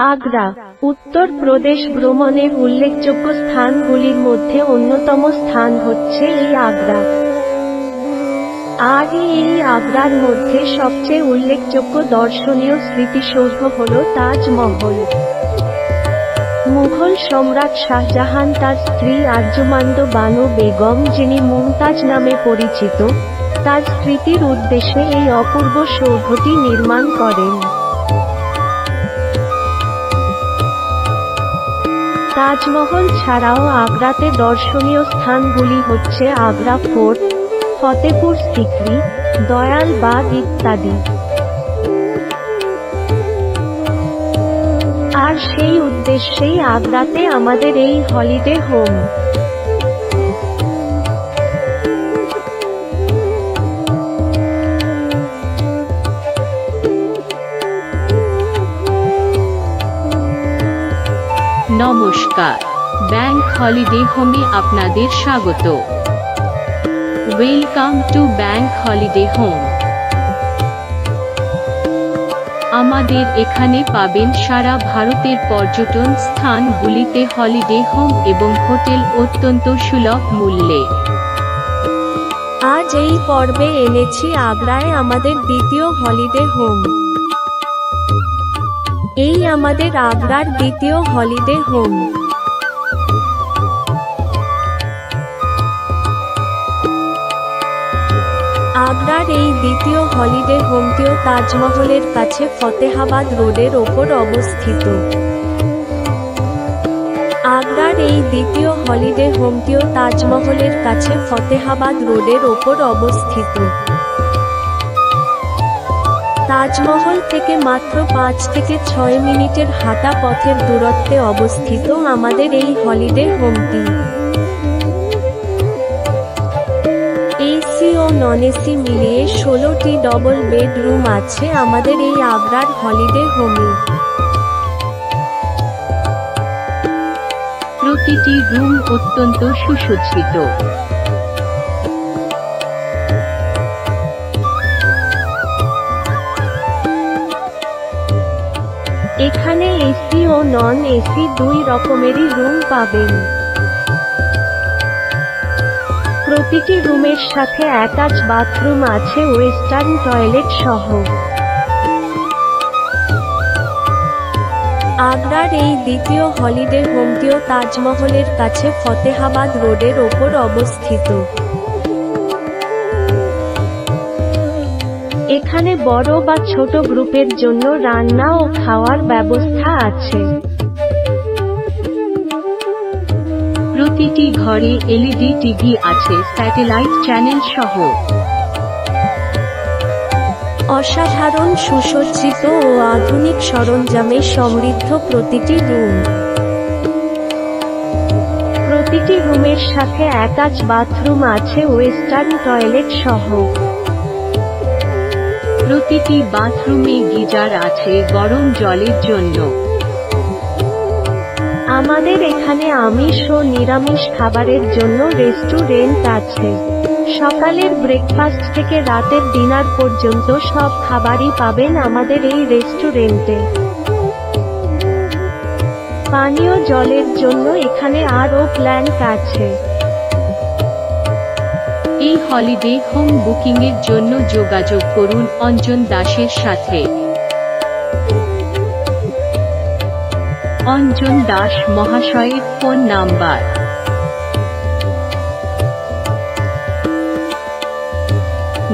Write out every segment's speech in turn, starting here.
আগ্রা উত্তর প্রদেশ ভ্রমণের উল্লেখযোগ্য স্থানগুলির মধ্যে অন্যতম স্থান হচ্ছে এই আগ্রা। আর এই আগ্রার মধ্যে সবচেয়ে উল্লেখযোগ্য দর্শনীয় স্মৃতিসৌধ হল তাজমহল। মুঘল সম্রাট শাহজাহান তার স্ত্রী আর্জুমান্দ বানু বেগম, যিনি মুমতাজ নামে পরিচিত, তার স্মৃতির উদ্দেশ্যে এই অপূর্ব সৌধটি নির্মাণ করেন। তাজমহল ছাড়াও আগ্রাতে দর্শনীয় স্থানগুলি হচ্ছে আগ্রা ফোর্ট, ফতেপুর সিক্রি, দয়াল বাগ ইত্যাদি। আর সেই উদ্দেশ্যেই আগ্রাতে আমাদের এই হলিডে হোম। নমস্কার, ব্যাংক হলিডে হোমে আপনাদের স্বাগত। Welcome to bank holiday home. আমাদের এখানে পাবেন সারা ভারতের পর্যটন স্থানগুলিতে হলিডে হোম এবং হোটেল অত্যন্ত সুলভ মূল্যে। আজ এই পর্বে এনেছি আগ্রায় আমাদের দ্বিতীয় হলিডে হোম। এই আমাদের আগ্রার দ্বিতীয় হলিডে হোম। আগ্রার এই দ্বিতীয় হলিডে হোমটিও তাজমহলের কাছে ফতেহাবাদ রোডের ওপর অবস্থিত। আগ্রার এই দ্বিতীয় হলিডে হোমটিও তাজমহলের কাছে ফতেহাবাদ রোডের ওপর অবস্থিত। তাজমহল থেকে মাত্র 5 থেকে 6 মিনিটের হাঁটা পথের দূরত্বে অবস্থিত আমাদের এই হলিডে হোমটি। এসি ও নন এসি মিলিয়ে 16টি ডবল বেডরুম আছে আমাদের এই আগ্রার হলিডে হোমে। প্রতিটি রুম অত্যন্ত সুসজ্জিত। এখানে এসি ও নন এসি দুই রকমেরই রুম পাবেন। প্রতিটি রুমের সাথে অ্যাটাচ বাথরুম আছে ওয়েস্টার্ন টয়লেট সহ। আগ্রার এই দ্বিতীয় হলিডে হোমটিও তাজমহলের কাছে ফতেহাবাদ রোডের ওপর অবস্থিত। এখানে বড় বা ছোট গ্রুপের জন্য রান্না ও খাওয়ার ব্যবস্থা আছে। প্রতিটি ঘরে এলইডি টিভি আছে স্যাটেলাইট চ্যানেল সহ। অসাধারণ সুসজ্জিত ও আধুনিক সরঞ্জামে সমৃদ্ধ প্রতিটি রুম। প্রতিটি রুমের সাথে অ্যাটাচ বাথরুম আছে ওয়েস্টার্ন টয়লেট সহ। প্রতিটি বাথরুমে গিজার আছে গরম জলের জন্য। আমাদের এখানে আমিষ ও নিরামিষ খাবারের জন্য রেস্টুরেন্ট আছে। সকালের ব্রেকফাস্ট থেকে রাতের ডিনার পর্যন্ত সব খাবারই পাবেন আমাদের এই রেস্টুরেন্টে। পানীয় জলের জন্য এখানে আরও প্ল্যান্ট আছে। এই হলিডে হোম বুকিংয়ের জন্য যোগাযোগ করুন অঞ্জন দাসের সাথে। অঞ্জন দাস মহাশয়ের ফোন নাম্বার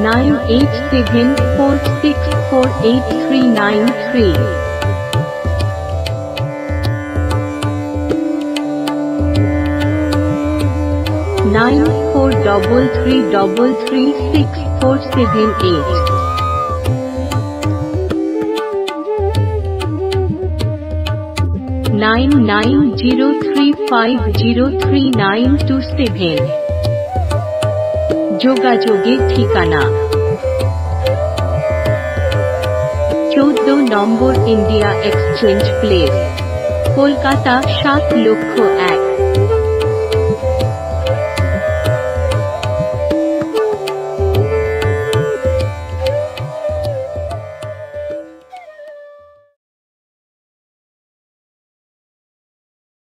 9874648393, 9433336478, 9903503927। যোগাযোগের ঠিকানা 14 নম্বর ইন্ডিয়া এক্সচেঞ্জ প্লেস, কলকাতা ৭,০০,০০০।